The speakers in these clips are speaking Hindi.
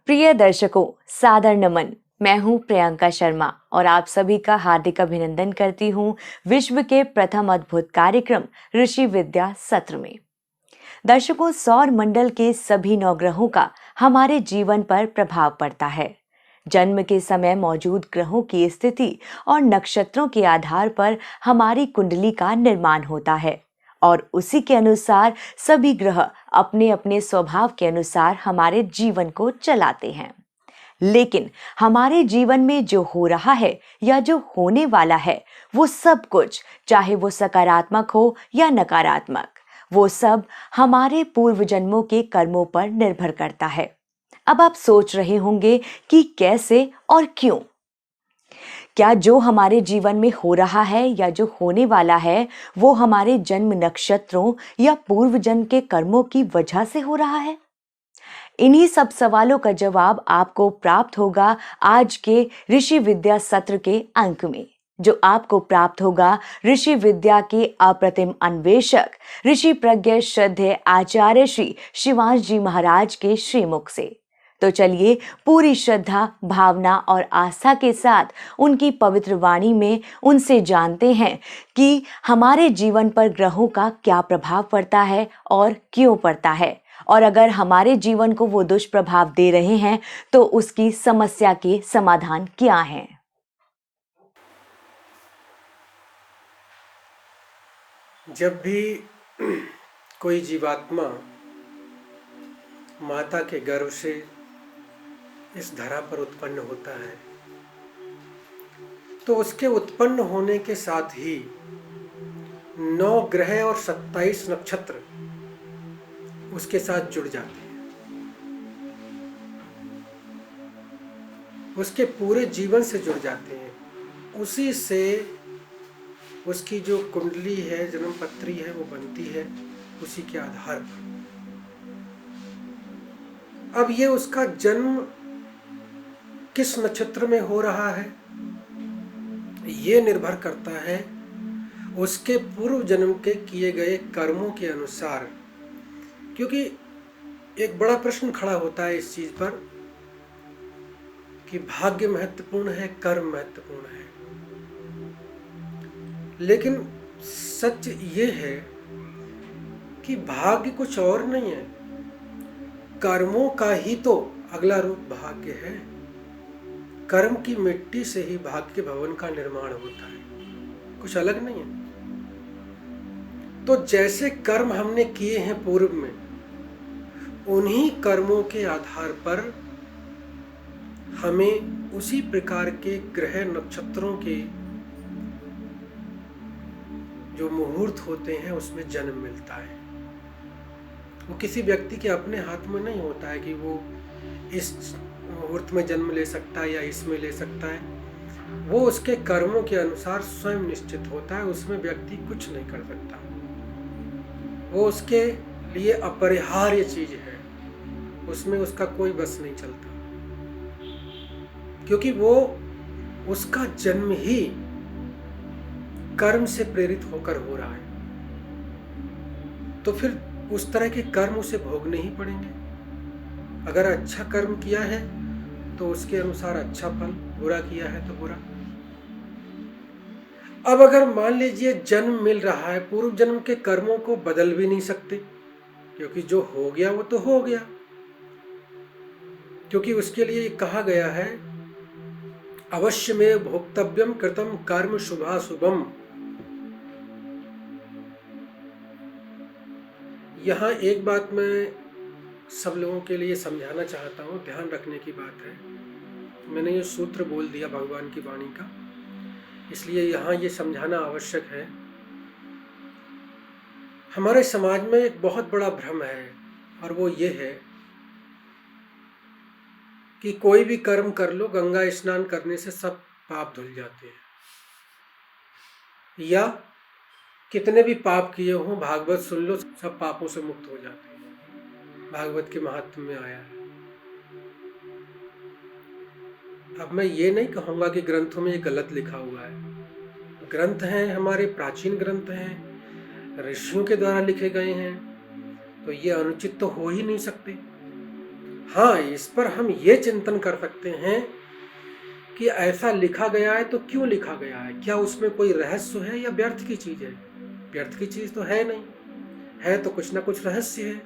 प्रिय दर्शकों, सादर नमन। मैं हूं प्रियंका शर्मा और आप सभी का हार्दिक अभिनंदन करती हूं विश्व के प्रथम अद्भुत कार्यक्रम ऋषि विद्या सत्र में। दर्शकों, सौर मंडल के सभी नवग्रहों का हमारे जीवन पर प्रभाव पड़ता है। जन्म के समय मौजूद ग्रहों की स्थिति और नक्षत्रों के आधार पर हमारी कुंडली का निर्माण होता है और उसी के अनुसार सभी ग्रह अपने अपने स्वभाव के अनुसार हमारे जीवन को चलाते हैं। लेकिन हमारे जीवन में जो हो रहा है या जो होने वाला है, वो सब कुछ, चाहे वो सकारात्मक हो या नकारात्मक, वो सब हमारे पूर्व जन्मों के कर्मों पर निर्भर करता है। अब आप सोच रहे होंगे कि कैसे और क्यों? क्या जो हमारे जीवन में हो रहा है या जो होने वाला है वो हमारे जन्म नक्षत्रों या पूर्व जन्म के कर्मों की वजह से हो रहा है? इन्हीं सब सवालों का जवाब आपको प्राप्त होगा आज के ऋषि विद्या सत्र के अंक में, जो आपको प्राप्त होगा ऋषि विद्या के अप्रतिम अन्वेषक ऋषि प्रज्ञ श्रद्धेय आचार्य श्री शिवांश जी महाराज के श्रीमुख से। तो चलिए पूरी श्रद्धा, भावना और आस्था के साथ उनकी पवित्र वाणी में उनसे जानते हैं कि हमारे जीवन पर ग्रहों का क्या प्रभाव पड़ता है और क्यों पड़ता है, और अगर हमारे जीवन को वो दुष्प्रभाव दे रहे हैं तो उसकी समस्या के समाधान क्या हैं। जब भी कोई जीवात्मा माता के गर्भ से इस धरा पर उत्पन्न होता है तो उसके उत्पन्न होने के साथ ही 9 ग्रह और 27 नक्षत्र उसके साथ जुड़ जाते हैं। उसके पूरे जीवन से जुड़ जाते हैं। उसी से उसकी जो कुंडली है, जन्म पत्री है, वो बनती है उसी के आधार पर। अब ये उसका जन्म किस नक्षत्र में हो रहा है, ये निर्भर करता है उसके पूर्व जन्म के किए गए कर्मों के अनुसार। क्योंकि एक बड़ा प्रश्न खड़ा होता है इस चीज पर कि भाग्य महत्वपूर्ण है, कर्म महत्वपूर्ण है। लेकिन सच ये है कि भाग्य कुछ और नहीं है, कर्मों का ही तो अगला रूप भाग्य है। कर्म की मिट्टी से ही भाग्य भवन का निर्माण होता है, कुछ अलग नहीं है। तो जैसे कर्म हमने किए हैं पूर्व में, उन्हीं कर्मों के आधार पर हमें उसी प्रकार के ग्रह नक्षत्रों के जो मुहूर्त होते हैं उसमें जन्म मिलता है। वो किसी व्यक्ति के अपने हाथ में नहीं होता है कि वो इस मुहूर्त में जन्म ले सकता है या इसमें ले सकता है। वो उसके कर्मों के अनुसार स्वयं निश्चित होता है, उसमें व्यक्ति कुछ नहीं कर सकता। वो उसके लिए अपरिहार्य चीज है, उसमें उसका कोई बस नहीं चलता, क्योंकि वो उसका जन्म ही कर्म से प्रेरित होकर हो रहा है। तो फिर उस तरह के कर्म उसे भोगने ही पड़ेंगे। अगर अच्छा कर्म किया है तो उसके अनुसार अच्छा फल, बुरा किया है तो बुरा। अब अगर मान लीजिए जन्म मिल रहा है, पूर्व जन्म के कर्मों को बदल भी नहीं सकते, क्योंकि जो हो गया वो तो हो गया। क्योंकि उसके लिए कहा गया है अवश्य में भोक्तव्यम कृतम कर्म शुभाशुभम। यहाँ एक बात मैं सब लोगों के लिए समझाना चाहता हूँ, ध्यान रखने की बात है। मैंने ये सूत्र बोल दिया भगवान की वाणी का, इसलिए यहाँ ये समझाना आवश्यक है। हमारे समाज में एक बहुत बड़ा भ्रम है, और वो ये है कि कोई भी कर्म कर लो, गंगा स्नान करने से सब पाप धुल जाते हैं, या कितने भी पाप किए हों भागवत सुन लो, सब पापों से मुक्त हो जाते हैं। भागवत के महात्म्य में आया है। अब मैं ये नहीं कहूँगा कि ग्रंथों में ये गलत लिखा हुआ है। ग्रंथ हैं, हमारे प्राचीन ग्रंथ हैं, ऋषियों के द्वारा लिखे गए हैं, तो ये अनुचित तो हो ही नहीं सकते। हाँ, इस पर हम ये चिंतन कर सकते हैं कि ऐसा लिखा गया है तो क्यों लिखा गया है, क्या उसमें कोई रहस्य है या व्यर्थ की चीज है। व्यर्थ की चीज तो है नहीं, है तो कुछ ना कुछ रहस्य है।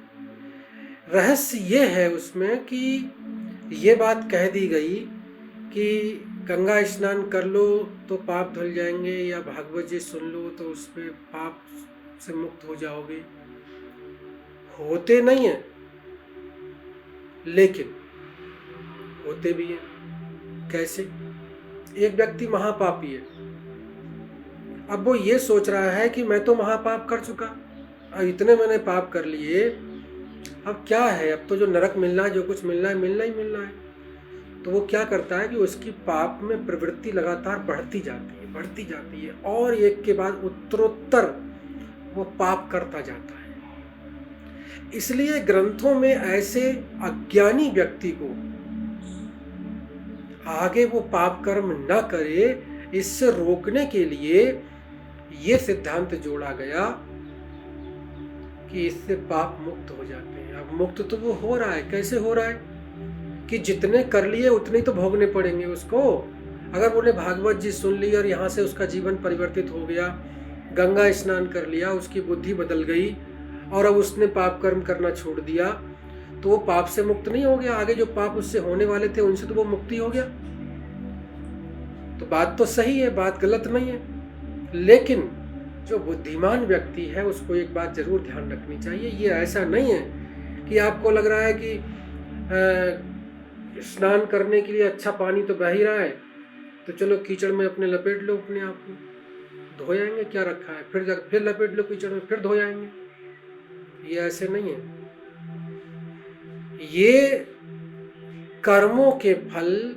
रहस्य ये है उसमें कि ये बात कह दी गई कि गंगा स्नान कर लो तो पाप धुल जाएंगे, या भागवत जी सुन लो तो उसमें पाप से मुक्त हो जाओगे। होते नहीं है, लेकिन होते भी हैं। कैसे? एक व्यक्ति महापापी है, अब वो ये सोच रहा है कि मैं तो महापाप कर चुका, अब इतने मैंने पाप कर लिए, अब क्या है, अब तो जो नरक मिलना है, जो कुछ मिलना है, मिलना ही मिलना है। तो वो क्या करता है कि उसकी पाप में प्रवृत्ति लगातार बढ़ती जाती है और एक के बाद उत्तरोत्तर वो पाप करता जाता है। इसलिए ग्रंथों में ऐसे अज्ञानी व्यक्ति को आगे वो पाप कर्म न करे, इससे रोकने के लिए ये सिद्धांत जोड़ा गया कि इससे पाप मुक्त हो जाते हैं। अब मुक्त तो वो हो रहा है, कैसे हो रहा है कि जितने कर लिए उतने तो भोगने पड़ेंगे उसको। अगर बोले भागवत जी सुन ली और यहाँ से उसका जीवन परिवर्तित हो गया, गंगा स्नान कर लिया, उसकी बुद्धि बदल गई और अब उसने पाप कर्म करना छोड़ दिया, तो वो पाप से मुक्त नहीं हो गया। आगे जो पाप उससे होने वाले थे उनसे तो वो मुक्ति हो गया। तो बात तो सही है, बात गलत नहीं है। लेकिन जो बुद्धिमान व्यक्ति है उसको एक बात जरूर ध्यान रखनी चाहिए, ये ऐसा नहीं है कि आपको लग रहा है कि स्नान करने के लिए अच्छा पानी तो बह ही रहा है, तो चलो कीचड़ में अपने लपेट लो, अपने आप को धो जाएंगे, क्या रखा है, फिर लपेट लो कीचड़ में, फिर धो जाएंगे। ये ऐसे नहीं है। ये कर्मों के फल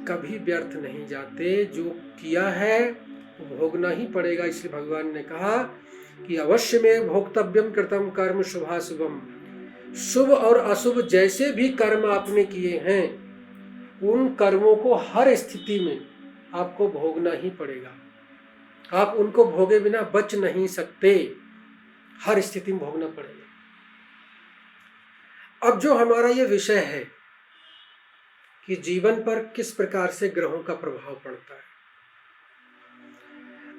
कभी व्यर्थ नहीं जाते, जो किया है वो भोगना ही पड़ेगा। इसलिए भगवान ने कहा कि अवश्य में भोक्तव्यम कृतम कर्म शुभाशुभम। शुभ और अशुभ जैसे भी कर्म आपने किए हैं, उन कर्मों को हर स्थिति में आपको भोगना ही पड़ेगा। आप उनको भोगे बिना बच नहीं सकते, हर स्थिति में भोगना पड़ेगा। अब जो हमारा ये विषय है कि जीवन पर किस प्रकार से ग्रहों का प्रभाव पड़ता है,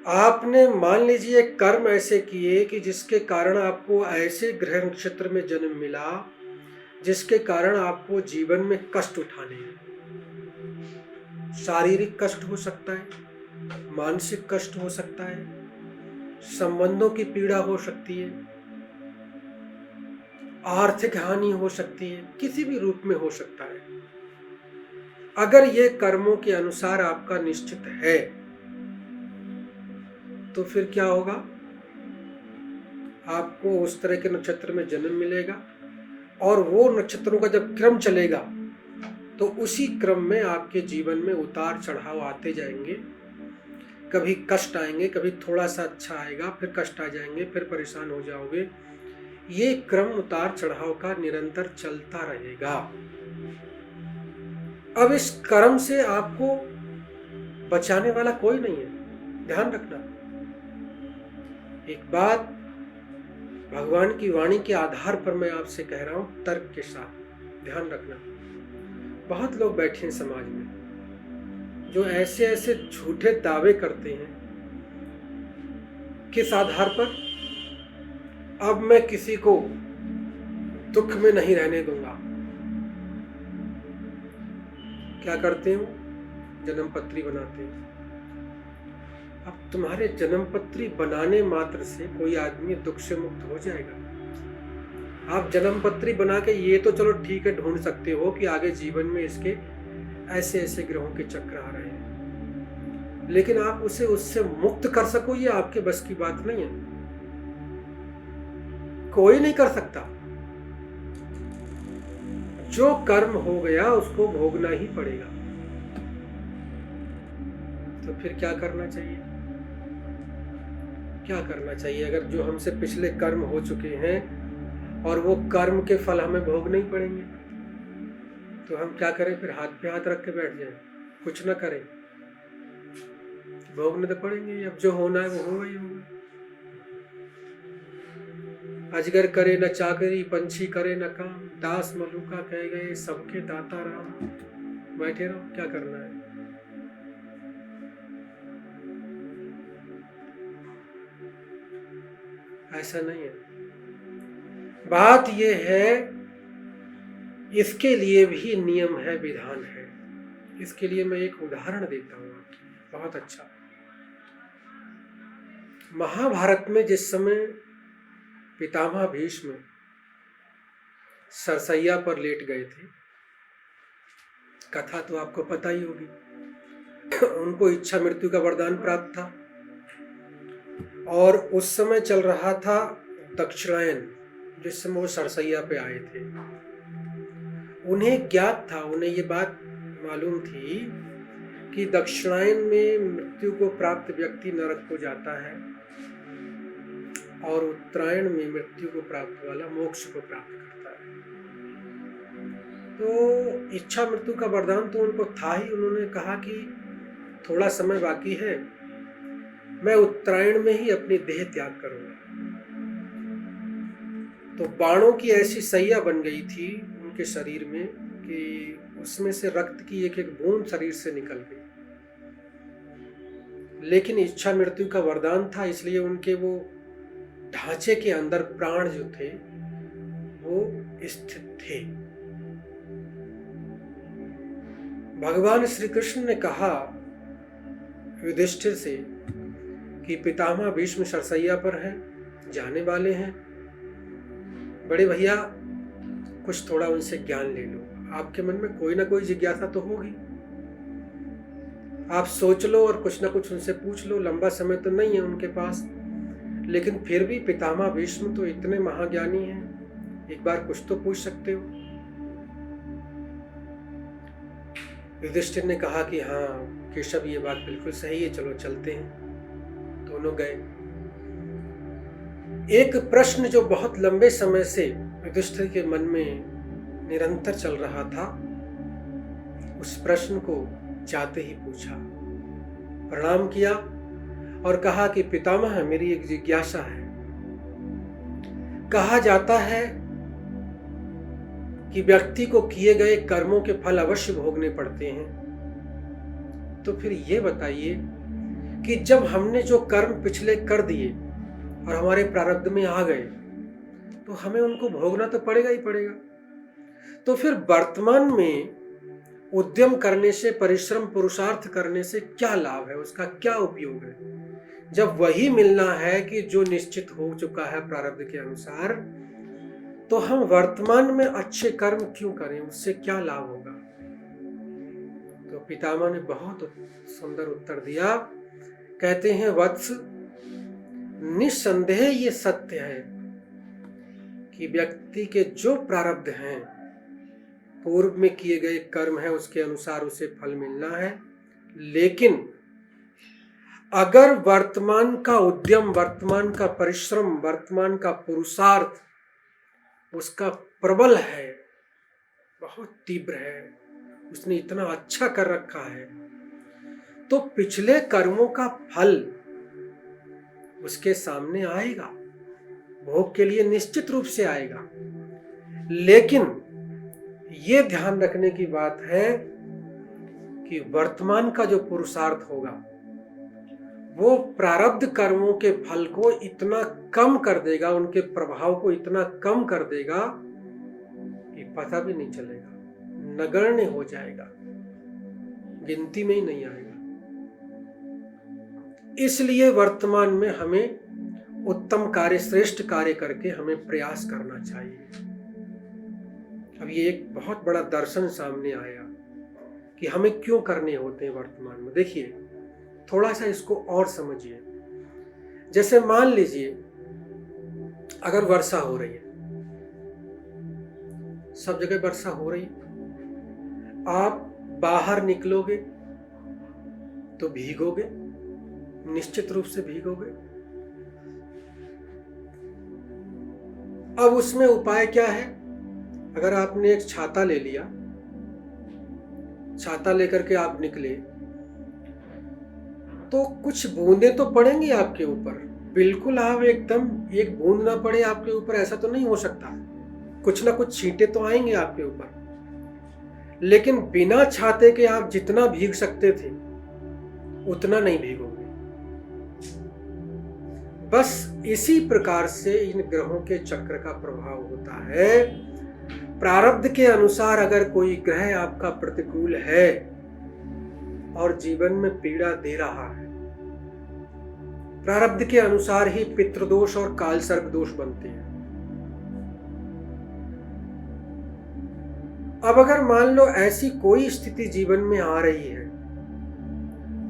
आपने मान लीजिए कर्म ऐसे किए कि जिसके कारण आपको ऐसे ग्रह नक्षत्र में जन्म मिला जिसके कारण आपको जीवन में कष्ट उठाने हैं। शारीरिक कष्ट हो सकता है, मानसिक कष्ट हो सकता है, संबंधों की पीड़ा हो सकती है, आर्थिक हानि हो सकती है, किसी भी रूप में हो सकता है। अगर ये कर्मों के अनुसार आपका निश्चित है तो फिर क्या होगा, आपको उस तरह के नक्षत्र में जन्म मिलेगा और वो नक्षत्रों का जब क्रम चलेगा तो उसी क्रम में आपके जीवन में उतार चढ़ाव आते जाएंगे। कभी कष्ट आएंगे, कभी थोड़ा सा अच्छा आएगा, फिर कष्ट आ जाएंगे, फिर परेशान हो जाओगे। ये क्रम उतार चढ़ाव का निरंतर चलता रहेगा। अब इस कर्म से आपको बचाने वाला कोई नहीं है, ध्यान रखना। एक बात भगवान की वाणी के आधार पर मैं आपसे कह रहा हूं, तर्क के साथ ध्यान रखना। बहुत लोग बैठे हैं समाज में जो ऐसे ऐसे झूठे दावे करते हैं। किस आधार पर? अब मैं किसी को दुख में नहीं रहने दूंगा। क्या करते हो? जन्म पत्री बनाते हैं। अब तुम्हारे जन्म पत्री बनाने मात्र से कोई आदमी दुख से मुक्त हो जाएगा? आप जन्म पत्री बना के ये तो चलो ठीक है, ढूंढ सकते हो कि आगे जीवन में इसके ऐसे ऐसे ग्रहों के चक्र आ रहे हैं, लेकिन आप उसे उससे मुक्त कर सको ये आपके बस की बात नहीं है। कोई नहीं कर सकता। जो कर्म हो गया उसको भोगना ही पड़ेगा। तो फिर क्या करना चाहिए? क्या करना चाहिए अगर जो हमसे पिछले कर्म हो चुके हैं और वो कर्म के फल हमें भोगने ही पड़ेंगे? तो हम क्या करें फिर? हाथ पे हाथ रख के बैठ जाएं, कुछ ना करें? भोगने तो पड़ेंगे। अब जो होना है वो होगा ही होगा। अजगर करे न चाकरी, पंछी करे न काम, दास मलुका कह गए सबके दाता राम। बैठे रहो, क्या करना है। ऐसा नहीं है। बात यह है, इसके लिए भी नियम है, विधान है। इसके लिए मैं एक उदाहरण देता हूँ, बहुत अच्छा। महाभारत में जिस समय पितामह भीष्म सरसैया पर लेट गए थे, कथा तो आपको पता ही होगी। उनको इच्छा मृत्यु का वरदान प्राप्त था और उस समय चल रहा था दक्षिणायन, जिस समय वो सरसैया पे आए थे। उन्हें ज्ञात था, उन्हें ये बात मालूम थी कि दक्षिणायन में मृत्यु को प्राप्त व्यक्ति नरक को जाता है और उत्तरायण में मृत्यु को प्राप्त वाला मोक्ष को प्राप्त करता है। तो इच्छा मृत्यु का वरदान तो उनको था ही। उन्होंने कहा कि थोड़ा समय बाकी है, मैं उत्तरायण में ही अपनी देह त्याग करूंगा। तो बाणों की ऐसी सैया बन गई थी उनके शरीर में कि उसमें से रक्त की एक एक बूंद शरीर से निकल गई। लेकिन इच्छा मृत्यु का वरदान था, इसलिए उनके वो ढांचे के अंदर प्राण जो थे वो स्थित थे। भगवान श्री कृष्ण ने कहा युधिष्ठिर से कि पितामह भीष्म सरसैया पर हैं, जाने वाले हैं, बड़े भैया कुछ थोड़ा उनसे ज्ञान ले लो। आपके मन में कोई ना कोई जिज्ञासा तो होगी, आप सोच लो और कुछ ना कुछ उनसे पूछ लो। लंबा समय तो नहीं है उनके पास, लेकिन फिर भी पितामह भीष्म तो इतने महाज्ञानी हैं, एक बार कुछ तो पूछ सकते हो। युधिष्ठिर ने कहा कि हाँ केशव, ये बात बिल्कुल सही है, चलो चलते हैं। दोनों गए। एक प्रश्न जो बहुत लंबे समय से युधिष्ठिर के मन में निरंतर चल रहा था, उस प्रश्न को जाते ही पूछा, प्रणाम किया और कहा कि पितामह, मेरी एक जिज्ञासा है। कहा जाता है कि व्यक्ति को किए गए कर्मों के फल अवश्य भोगने पड़ते हैं। तो फिर ये बताइए कि जब हमने जो कर्म पिछले कर दिए और हमारे प्रारब्ध में आ गए, तो हमें उनको भोगना तो पड़ेगा ही पड़ेगा। तो फिर वर्तमान में उद्यम करने से, परिश्रम पुरुषार्थ करने से क्या लाभ है, उसका क्या उपयोग है, जब वही मिलना है कि जो निश्चित हो चुका है प्रारब्ध के अनुसार। तो हम वर्तमान में अच्छे कर्म क्यों करें, उससे क्या लाभ होगा। तो पितामह ने बहुत सुंदर उत्तर दिया। कहते हैं, वत्स, निस्संदेह ये सत्य है कि व्यक्ति के जो प्रारब्ध हैं, पूर्व में किए गए कर्म है, उसके अनुसार उसे फल मिलना है। लेकिन अगर वर्तमान का उद्यम, वर्तमान का परिश्रम, वर्तमान का पुरुषार्थ उसका प्रबल है, बहुत तीव्र है, उसने इतना अच्छा कर रखा है, तो पिछले कर्मों का फल उसके सामने आएगा, भोग के लिए निश्चित रूप से आएगा। लेकिन ये ध्यान रखने की बात है कि वर्तमान का जो पुरुषार्थ होगा वो प्रारब्ध कर्मों के फल को इतना कम कर देगा, उनके प्रभाव को इतना कम कर देगा कि पता भी नहीं चलेगा, नगण्य हो जाएगा, गिनती में ही नहीं आएगा। इसलिए वर्तमान में हमें उत्तम कार्य, श्रेष्ठ कार्य करके हमें प्रयास करना चाहिए। अब ये एक बहुत बड़ा दर्शन सामने आया कि हमें क्यों करने होते हैं वर्तमान में। देखिए, थोड़ा सा इसको और समझिए। जैसे मान लीजिए अगर वर्षा हो रही है, सब जगह वर्षा हो रही है, आप बाहर निकलोगे तो भीगोगे, निश्चित रूप से भीगोगे। अब उसमें उपाय क्या है? अगर आपने एक छाता ले लिया, छाता लेकर के आप निकले, तो कुछ बूंदें तो पड़ेंगी आपके ऊपर, बिल्कुल आप एकदम एक बूंद ना पड़े आपके ऊपर, ऐसा तो नहीं हो सकता। कुछ ना कुछ छींटे तो आएंगे आपके ऊपर, लेकिन बिना छाते के आप जितना भीग सकते थे उतना नहीं भीगोगे। बस इसी प्रकार से इन ग्रहों के चक्र का प्रभाव होता है। प्रारब्ध के अनुसार अगर कोई ग्रह आपका प्रतिकूल है और जीवन में पीड़ा दे रहा है, प्रारब्ध के अनुसार ही पितृदोष और कालसर्प दोष बनते हैं। अब अगर मान लो ऐसी कोई स्थिति जीवन में आ रही है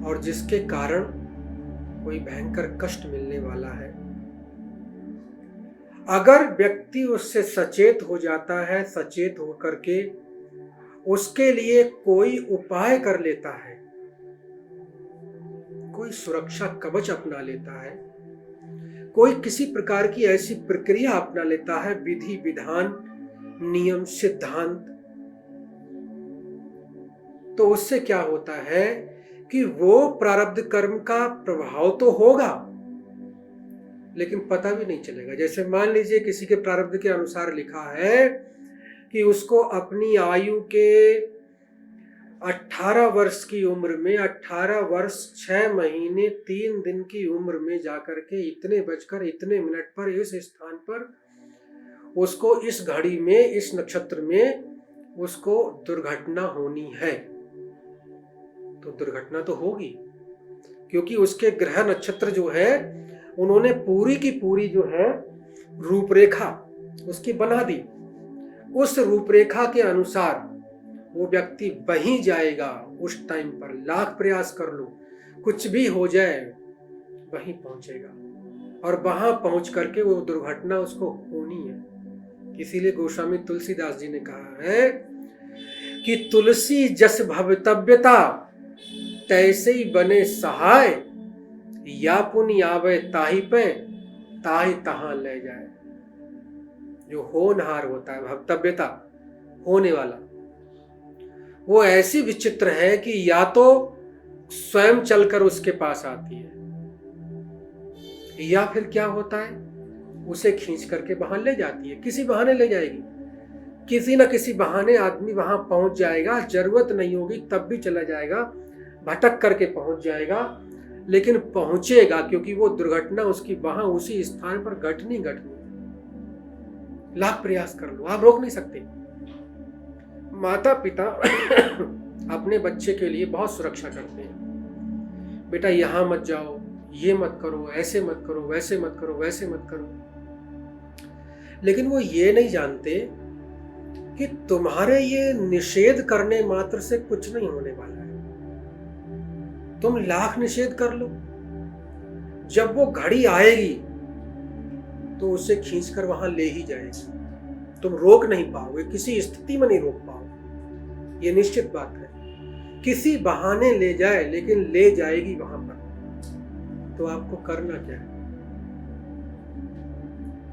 और जिसके कारण कोई भयंकर कष्ट मिलने वाला है, अगर व्यक्ति उससे सचेत हो जाता है, सचेत होकर के उसके लिए कोई उपाय कर लेता है, कोई सुरक्षा कवच अपना लेता है, कोई किसी प्रकार की ऐसी प्रक्रिया अपना लेता है, विधि विधान नियम सिद्धांत, तो उससे क्या होता है कि वो प्रारब्ध कर्म का प्रभाव तो होगा लेकिन पता भी नहीं चलेगा। जैसे मान लीजिए किसी के प्रारब्ध के अनुसार लिखा है कि उसको अपनी आयु के 18 वर्ष की उम्र में, 18 वर्ष 6 महीने 3 दिन की उम्र में जाकर के इतने बजकर इतने मिनट पर इस स्थान पर उसको इस घड़ी में इस नक्षत्र में उसको दुर्घटना होनी है। तो दुर्घटना तो होगी, क्योंकि उसके ग्रह नक्षत्र जो है उन्होंने पूरी की पूरी जो है रूपरेखा उसकी बना दी। उस रूपरेखा के अनुसार वो व्यक्ति वहीं जाएगा। उस टाइम पर लाख प्रयास कर लो, कुछ भी हो जाए, वहीं पहुंचेगा और वहां पहुंच करके वो दुर्घटना उसको होनी है। इसीलिए गोस्वामी तुलसीदास जी ने कहा है कि तुलसी जस भवितव्यता तैसे ही बने सहाय, या पुण्य आवे ताही पे ताही तहां ले जाए। जो होनहार होता है, भवितव्यता होने वाला, वो ऐसी विचित्र है कि या तो स्वयं चलकर उसके पास आती है या फिर क्या होता है उसे खींच करके वहां ले जाती है। किसी बहाने ले जाएगी, किसी न किसी बहाने आदमी वहां पहुंच जाएगा। जरूरत नहीं होगी तब भी चला जाएगा, भटक करके पहुंच जाएगा, लेकिन पहुंचेगा, क्योंकि वो दुर्घटना उसकी वहां उसी स्थान पर घटनी। लाख प्रयास कर लो, आप रोक नहीं सकते। माता पिता अपने बच्चे के लिए बहुत सुरक्षा करते हैं, बेटा यहां मत जाओ, ये मत करो, ऐसे मत करो, वैसे मत करो, वैसे मत करो। लेकिन वो ये नहीं जानते कि तुम्हारे ये निषेध करने मात्र से कुछ नहीं होने वाला है। तुम लाख निषेध कर लो, जब वो घड़ी आएगी तो उसे खींचकर वहां ले ही जाएगी। तुम रोक नहीं पाओगे, किसी स्थिति में नहीं रोक पाओगे, ये निश्चित बात है। किसी बहाने ले जाए लेकिन ले जाएगी वहां पर। तो आपको करना क्या है?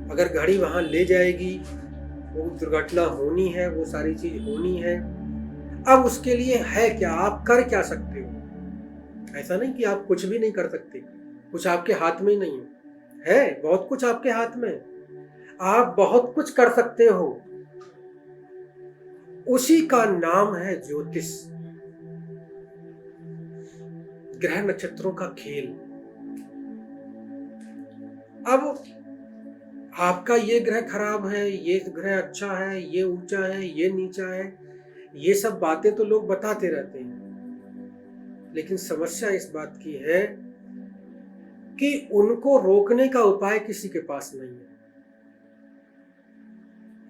अगर घड़ी वहां ले जाएगी, वो दुर्घटना होनी है, वो सारी चीज होनी है। अब उसके लिए है क्या, आप कर क्या सकते हो? ऐसा नहीं कि आप कुछ भी नहीं कर सकते, कुछ आपके हाथ में ही नहीं है, बहुत कुछ आपके हाथ में। आप बहुत कुछ कर सकते हो, उसी का नाम है ज्योतिष, ग्रह नक्षत्रों का खेल। अब आपका ये ग्रह खराब है, ये ग्रह अच्छा है, ये ऊंचा है, ये नीचा है, ये सब बातें तो लोग बताते रहते हैं, लेकिन समस्या इस बात की है कि उनको रोकने का उपाय किसी के पास नहीं है।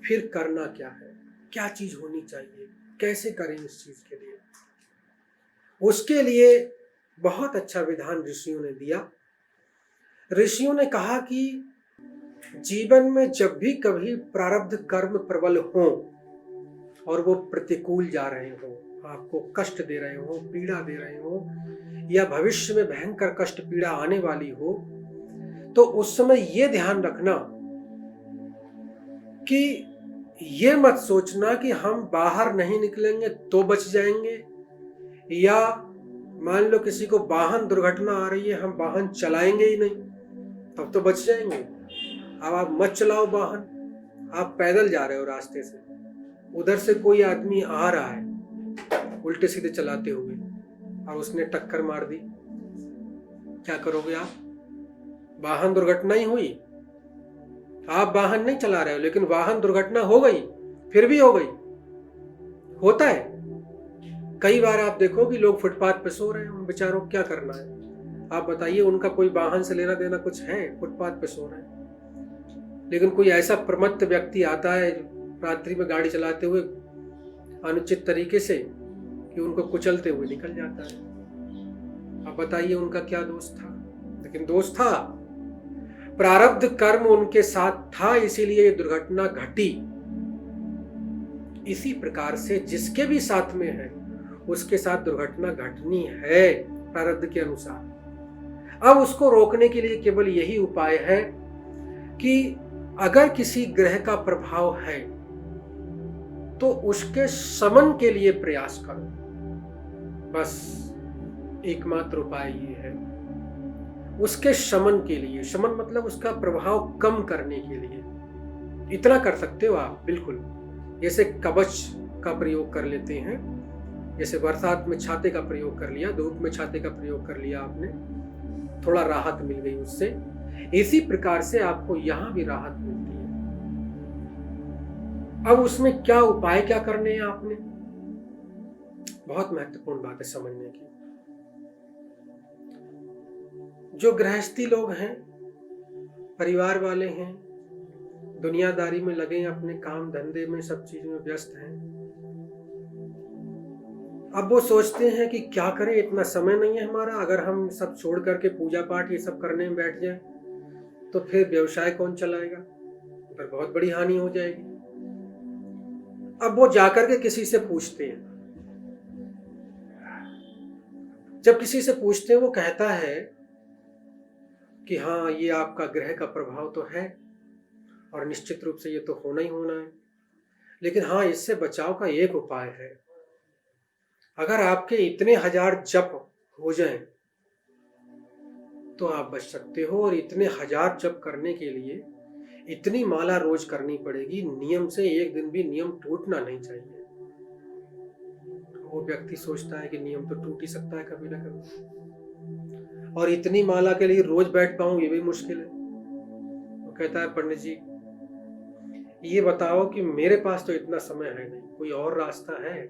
फिर करना क्या है, क्या चीज होनी चाहिए, कैसे करें इस चीज के लिए? उसके लिए बहुत अच्छा विधान ऋषियों ने दिया। ऋषियों ने कहा कि जीवन में जब भी कभी प्रारब्ध कर्म प्रबल हो और वो प्रतिकूल जा रहे हो, आपको कष्ट दे रहे हो, पीड़ा दे रहे हो, या भविष्य में भयंकर कष्ट पीड़ा आने वाली हो, तो उस समय ये ध्यान रखना कि ये मत सोचना कि हम बाहर नहीं निकलेंगे तो बच जाएंगे, या मान लो किसी को वाहन दुर्घटना आ रही है, हम वाहन चलाएंगे ही नहीं, तब तो बच जाएंगे। अब आप मत चलाओ वाहन, आप पैदल जा रहे हो रास्ते से, उधर से कोई आदमी आ रहा है उल्टे सीधे चलाते हुए और उसने टक्कर मार दी, क्या करोगे आप? वाहन दुर्घटना ही हुई, आप वाहन नहीं चला रहे हो लेकिन वाहन दुर्घटना हो गई, फिर भी हो गई। होता है कई बार। आप देखो कि लोग फुटपाथ पे सो रहे हैं, उन बेचारों को क्या करना है? आप बताइए, उनका कोई वाहन से लेना देना कुछ है? फुटपाथ पे सो रहे हैं। लेकिन कोई ऐसा प्रमत्त व्यक्ति आता है रात्रि में गाड़ी चलाते हुए अनुचित तरीके से कि उनको कुचलते हुए निकल जाता है। अब बताइए उनका क्या दोष था? लेकिन दोष था, प्रारब्ध कर्म उनके साथ था, इसीलिए ये दुर्घटना घटी। इसी प्रकार से जिसके भी साथ में है उसके साथ दुर्घटना घटनी है प्रारब्ध के अनुसार। अब उसको रोकने के लिए केवल यही उपाय है कि अगर किसी ग्रह का प्रभाव है तो उसके शमन के लिए प्रयास करो। बस एकमात्र उपाय ये है, उसके शमन के लिए। शमन मतलब उसका प्रभाव कम करने के लिए। इतना कर सकते हो आप, बिल्कुल। जैसे कवच का प्रयोग कर लेते हैं, जैसे बरसात में छाते का प्रयोग कर लिया, धूप में छाते का प्रयोग कर लिया आपने, थोड़ा राहत मिल गई उससे। इसी प्रकार से आपको यहां भी राहत मिलती है। अब उसमें क्या उपाय क्या करने हैं आपने, बहुत महत्वपूर्ण बात है समझने की। जो गृहस्थी लोग हैं, परिवार वाले हैं, दुनियादारी में लगे हैं, अपने काम धंधे में सब चीज में व्यस्त हैं, अब वो सोचते हैं कि क्या करें, इतना समय नहीं है हमारा। अगर हम सब छोड़ करके पूजा पाठ ये सब करने में बैठ जाए तो फिर व्यवसाय कौन चलाएगा, फिर बहुत बड़ी हानि हो जाएगी। अब वो जाकर के किसी से पूछते हैं। जब किसी से पूछते हैं, वो कहता है कि हाँ, ये आपका ग्रह का प्रभाव तो है और निश्चित रूप से ये तो होना ही होना है, लेकिन हाँ, इससे बचाव का एक उपाय है। अगर आपके इतने 1000 जप हो जाएं तो आप बच सकते हो। और इतने 1000 जप करने के लिए इतनी माला रोज करनी पड़ेगी, नियम से एक दिन भी नियम टूटना नहीं चाहिए। वो व्यक्ति सोचता है कि नियम तो टूट ही सकता है कभी ना कभी, और इतनी माला के लिए रोज बैठ पाऊं ये भी मुश्किल है। वो कहता है, पंडित जी ये बताओ कि मेरे पास तो इतना समय है नहीं, कोई और रास्ता है?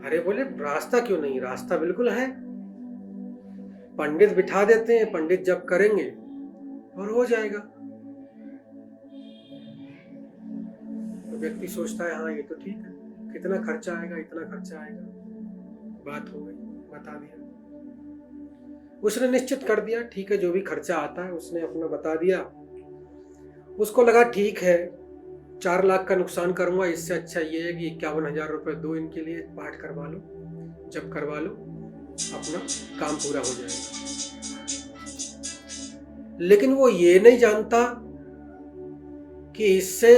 अरे बोले, रास्ता क्यों नहीं, रास्ता बिल्कुल है। पंडित बिठा देते हैं, पंडित जब करेंगे और हो जाएगा। तो व्यक्ति सोचता है हाँ ये तो ठीक है, कितना खर्चा आएगा, इतना खर्चा आएगा, बात हो गई, बता दिया। उसने निश्चित कर दिया, ठीक है, जो भी खर्चा आता है उसने अपना बता दिया। उसको लगा ठीक है, 4 लाख का नुकसान करूंगा, इससे अच्छा ये है कि 51,000 रुपए दो इनके लिए, पाठ करवा लो, जब करवा लो, अपना काम पूरा हो जाएगा। लेकिन वो ये नहीं जानता कि इससे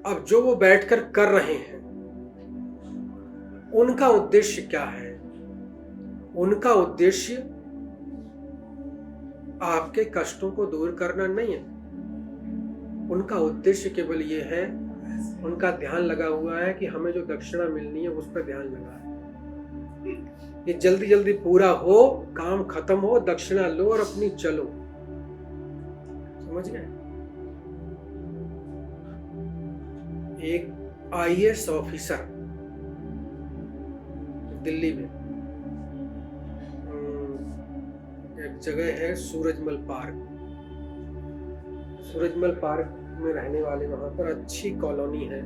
अब जो वो बैठकर कर रहे हैं उनका उद्देश्य क्या है। उनका उद्देश्य आपके कष्टों को दूर करना नहीं है। उनका उद्देश्य केवल ये है, उनका ध्यान लगा हुआ है कि हमें जो दक्षिणा मिलनी है उस पर ध्यान लगा है। ये जल्दी जल्दी पूरा हो, काम खत्म हो, दक्षिणा लो और अपनी चलो। समझ गए? एक IAS ऑफिसर दिल्ली में, एक जगह है सूरजमल पार्क, सूरजमल पार्क में रहने वाले, वहां पर अच्छी कॉलोनी है।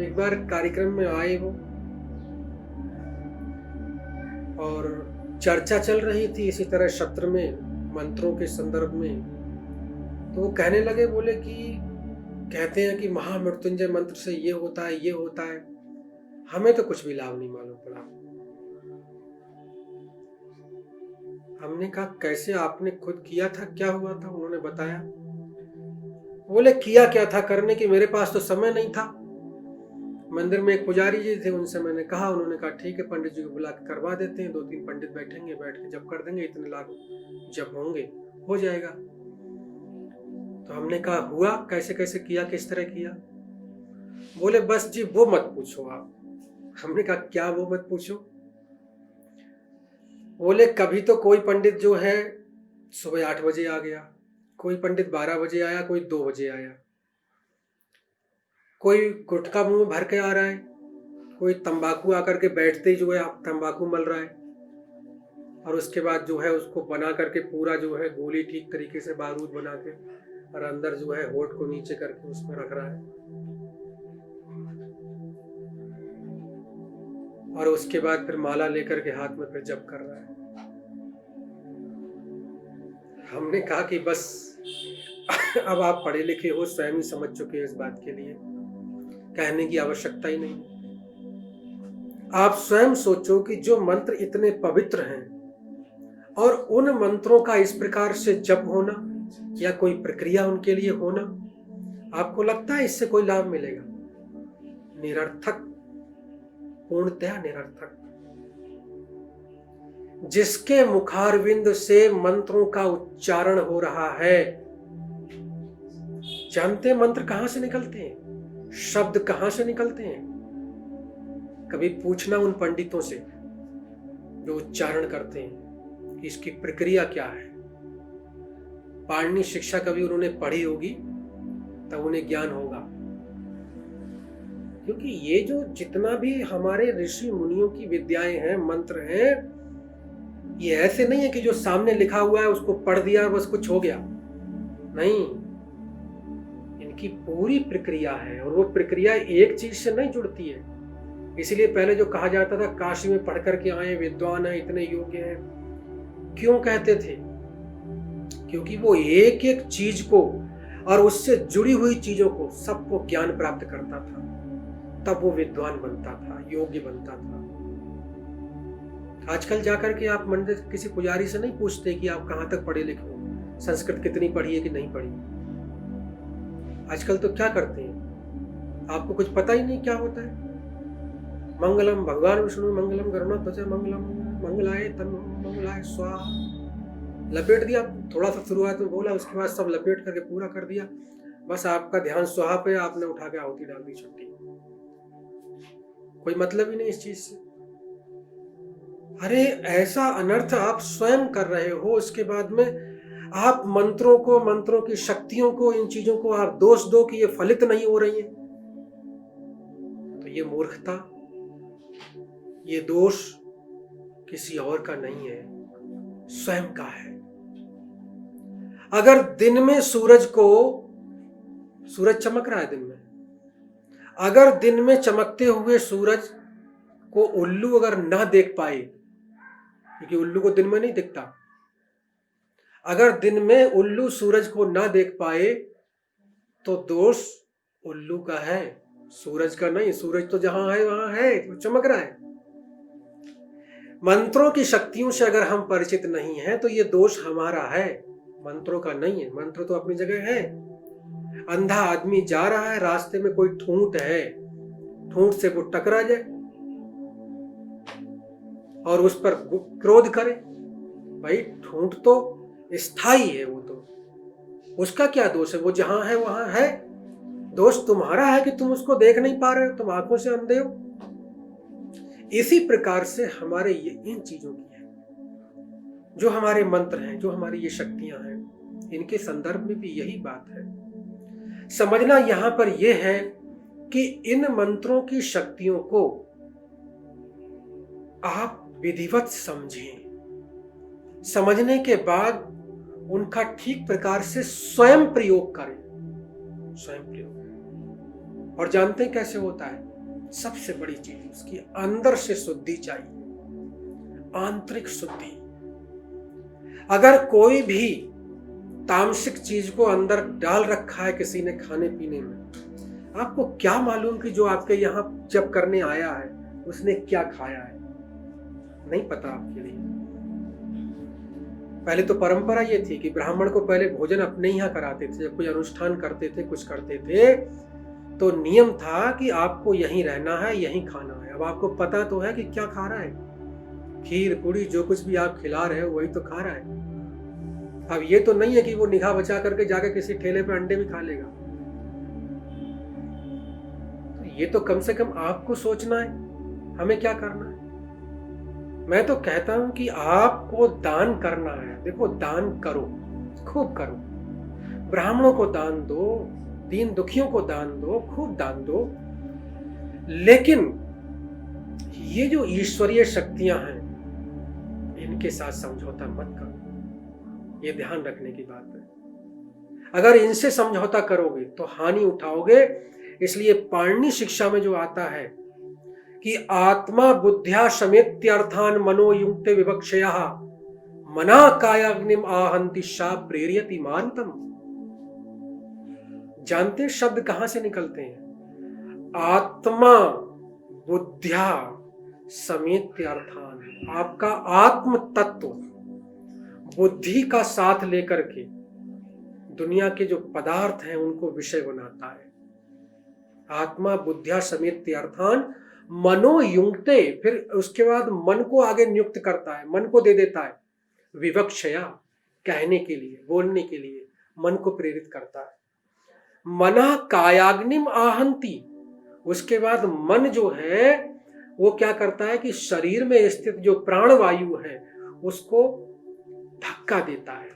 एक बार कार्यक्रम में आए वो और चर्चा चल रही थी इसी तरह सत्र में, मंत्रों के संदर्भ में। तो वो कहने लगे, बोले कि कहते हैं कि महामृत्युंजय मंत्र से ये होता है, ये होता है, हमें तो कुछ भी लाभ नहीं मालूम पड़ा। हमने कहा कैसे, आपने खुद किया था, क्या हुआ था? उन्होंने बताया। बोले किया क्या था करने की, मेरे पास तो समय नहीं था, मंदिर में एक पुजारी जी थे, उनसे मैंने कहा, उन्होंने कहा ठीक है, पंडित जी को बुला के करवा देते हैं, 2-3 पंडित बैठेंगे, बैठ के जप कर देंगे, इतने लाख जप होंगे, हो जाएगा। तो हमने कहा हुआ, कैसे कैसे किया, किस तरह किया? बोले बस जी वो मत पूछो आप। हमने कहा क्या वो मत पूछो? बोले कभी तो कोई पंडित जो है सुबह 8 बजे आ गया, कोई पंडित 12 बजे आया, कोई 2 बजे आया, कोई गुटखा मुंह में भर के आ रहा है, कोई तंबाकू आकर के बैठते ही जो है आप तंबाकू मल रहा है, और उसके बाद जो है उसको बना करके पूरा जो है गोली ठीक तरीके से बारूद बना के और अंदर जो है होठ को नीचे करके उसमें रख रहा है, और उसके बाद फिर माला लेकर के हाथ में फिर जप कर रहा है। हमने कहा कि बस अब आप पढ़े लिखे हो, स्वयं ही समझ चुके हो इस बात के लिए, कहने की आवश्यकता ही नहीं। आप स्वयं सोचो कि जो मंत्र इतने पवित्र हैं और उन मंत्रों का इस प्रकार से जप होना या कोई प्रक्रिया उनके लिए होना, आपको लगता है इससे कोई लाभ मिलेगा? निरर्थक, पूर्णतया निरर्थक। जिसके मुखारविंद से मंत्रों का उच्चारण हो रहा है, जानते हैं मंत्र कहां से निकलते हैं, शब्द कहां से निकलते हैं? कभी पूछना उन पंडितों से जो उच्चारण करते हैं कि इसकी प्रक्रिया क्या है। पाणिनि शिक्षा कभी उन्होंने पढ़ी होगी तब उन्हें ज्ञान होगा, क्योंकि ये जो जितना भी हमारे ऋषि मुनियों की विद्याएं हैं, मंत्र हैं, ये ऐसे नहीं है कि जो सामने लिखा हुआ है उसको पढ़ दिया और बस कुछ हो गया। नहीं, इनकी पूरी प्रक्रिया है, और वो प्रक्रिया एक चीज से नहीं जुड़ती है। इसलिए पहले जो कहा जाता था काशी में पढ़ करके आए, विद्वान है, इतने योग्य हैं, क्यों कहते थे? क्योंकि वो एक एक चीज को और उससे जुड़ी हुई चीजों को सबको ज्ञान प्राप्त करता था, तब वो विद्वान बनता था, योग्य बनता था। आजकल जाकर के आप मंदिर किसी पुजारी से नहीं पूछते कि आप कहां तक पढ़े लिखे हो, संस्कृत कितनी पढ़ी है कि नहीं पढ़ी। आजकल तो क्या करते हैं, आपको कुछ पता ही नहीं क्या होता है। मंगलम भगवान विष्णु मंगलम गरुड़ध्वज मंगलम मंगलाय तनु मंगलाय स्वाहा, लपेट दिया, थोड़ा सा शुरुआत में बोला, उसके बाद सब लपेट करके पूरा कर दिया। बस आपका ध्यान स्वाहा पे, आपने उठा के आहुति डाल दी, छुट्टी। कोई मतलब ही नहीं इस चीज से। अरे ऐसा अनर्थ आप स्वयं कर रहे हो, उसके बाद में आप मंत्रों को, मंत्रों की शक्तियों को, इन चीजों को आप दोष दो कि ये फलित नहीं हो रही है। तो ये मूर्खता, ये दोष किसी और का नहीं है, स्वयं का है। अगर दिन में सूरज चमक रहा है दिन में, अगर दिन में चमकते हुए सूरज को उल्लू अगर ना देख पाए, क्योंकि उल्लू को दिन में नहीं दिखता, अगर दिन में उल्लू सूरज को ना देख पाए तो दोष उल्लू का है, सूरज का नहीं। सूरज तो जहां है वहां है, वो चमक रहा है। मंत्रों की शक्तियों से अगर हम परिचित नहीं हैं तो ये दोष हमारा है, मंत्रों का नहीं है। मंत्र तो अपनी जगह है। अंधा आदमी जा रहा है, रास्ते में कोई ठूंठ है, ठूंठ से वो टकरा जाए और उस पर क्रोध करे, भाई ठूंठ तो स्थायी है, वो तो उसका क्या दोष है, वो जहां है वहां है। दोष तुम्हारा है कि तुम उसको देख नहीं पा रहे हो, तुम आंखों से अंधे हो। इसी प्रकार से हमारे ये इन चीजों की है, जो हमारे मंत्र हैं, जो हमारी ये शक्तियां हैं, इनके संदर्भ में भी यही बात है। समझना यहां पर यह है कि इन मंत्रों की शक्तियों को आप विधिवत समझें, समझने के बाद उनका ठीक प्रकार से स्वयं प्रयोग करें, स्वयं प्रयोग। और जानते हैं कैसे होता है? सबसे बड़ी चीज उसकी अंदर से शुद्धि चाहिए, आंतरिक शुद्धि। अगर कोई भी तामसिक चीज को अंदर डाल रखा है किसी ने खाने पीने में, आपको क्या मालूम कि जो आपके यहां जब करने आया है उसने क्या खाया है? नहीं पता आपके लिए। पहले तो परंपरा ये थी कि ब्राह्मण को पहले भोजन अपने यहाँ कराते थे, जब कोई अनुष्ठान करते थे, कुछ करते थे, तो नियम था कि आपको यहीं रहना है, यहीं खाना है। अब आपको पता तो है कि क्या खा रहा है, खीर पूड़ी जो कुछ भी आप खिला रहे हो वही तो खा रहा है। अब ये तो नहीं है कि वो निगाह बचा करके जाके किसी ठेले पे अंडे भी खा लेगा। तो ये तो कम से कम आपको सोचना है हमें क्या करना है। मैं तो कहता हूं कि आपको दान करना है। देखो, दान करो, खूब करो, ब्राह्मणों को दान दो, दीन दुखियों को दान दो, खूब दान दो। लेकिन ये जो ईश्वरीय शक्तियां हैं इनके साथ समझौता मत करो, ये ध्यान रखने की बात है। अगर इनसे समझौता करोगे तो हानि उठाओगे। इसलिए पाणिनि शिक्षा में जो आता है कि आत्मा बुद्ध्या शमेत्यर्थान मनो युक्ते विवक्षया मना कायाग्निम आहंति शा प्रेरयति मारुतम। जानते शब्द कहां से निकलते हैं? आत्मा बुद्ध्या समेत्यर्थान, आपका आत्म तत्व बुद्धि का साथ लेकर के दुनिया के जो पदार्थ हैं उनको विषय बनाता है। आत्मा बुद्ध्या समेत्यर्थान मनो युक्ते, फिर उसके बाद मन को आगे नियुक्त करता है, मन को दे देता है। विवक्षया, कहने के लिए, बोलने के लिए मन को प्रेरित करता है। मना कायाग्निम आहंति, उसके बाद मन जो है वो क्या करता है कि शरीर में स्थित जो प्राणवायु है उसको धक्का देता है,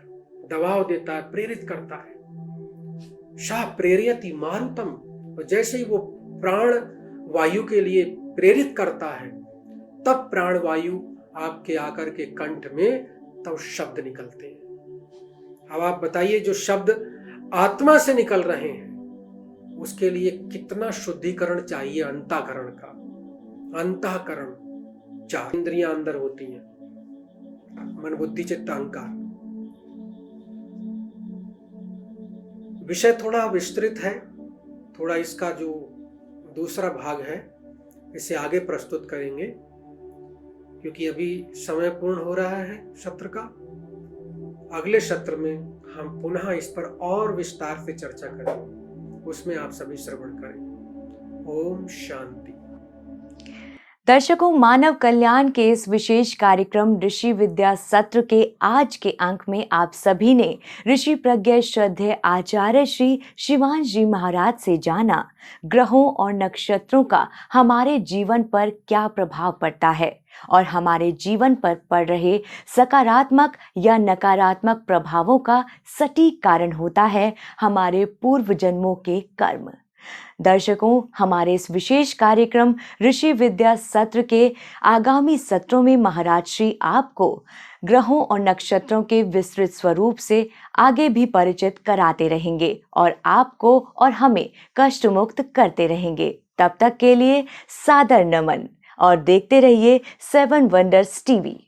दबाव देता है, प्रेरित करता है। शा प्रेरयति मारुतम, तो जैसे ही वो प्राण वायु के लिए प्रेरित करता है तब प्राणवायु आपके आकर के कंठ में तब शब्द निकलते हैं। अब आप बताइए, जो शब्द आत्मा से निकल रहे हैं उसके लिए कितना शुद्धिकरण चाहिए, अंतःकरण का। अंतःकरण, चार इंद्रियां अंदर होती हैं, मन बुद्धि चित्त अहंकार। विषय थोड़ा विस्तृत है, थोड़ा इसका जो दूसरा भाग है इसे आगे प्रस्तुत करेंगे, क्योंकि अभी समय पूर्ण हो रहा है सत्र का। अगले सत्र में हम पुनः इस पर और विस्तार से चर्चा करेंगे, उसमें आप सभी श्रवण करें। ओम शांति। दर्शकों, मानव कल्याण के इस विशेष कार्यक्रम ऋषि विद्या सत्र के आज के अंक में आप सभी ने ऋषि प्रज्ञ श्रद्धेय आचार्य श्री शिवांश जी महाराज से जाना ग्रहों और नक्षत्रों का हमारे जीवन पर क्या प्रभाव पड़ता है और हमारे जीवन पर पड़ रहे सकारात्मक या नकारात्मक प्रभावों का सटीक कारण होता है हमारे पूर्व जन्मों के कर्म। दर्शकों, हमारे इस विशेष कार्यक्रम ऋषि विद्या सत्र के आगामी सत्रों में महाराज श्री आपको ग्रहों और नक्षत्रों के विस्तृत स्वरूप से आगे भी परिचित कराते रहेंगे और आपको और हमें कष्ट मुक्त करते रहेंगे। तब तक के लिए सादर नमन और देखते रहिए 7 वंडर्स टीवी।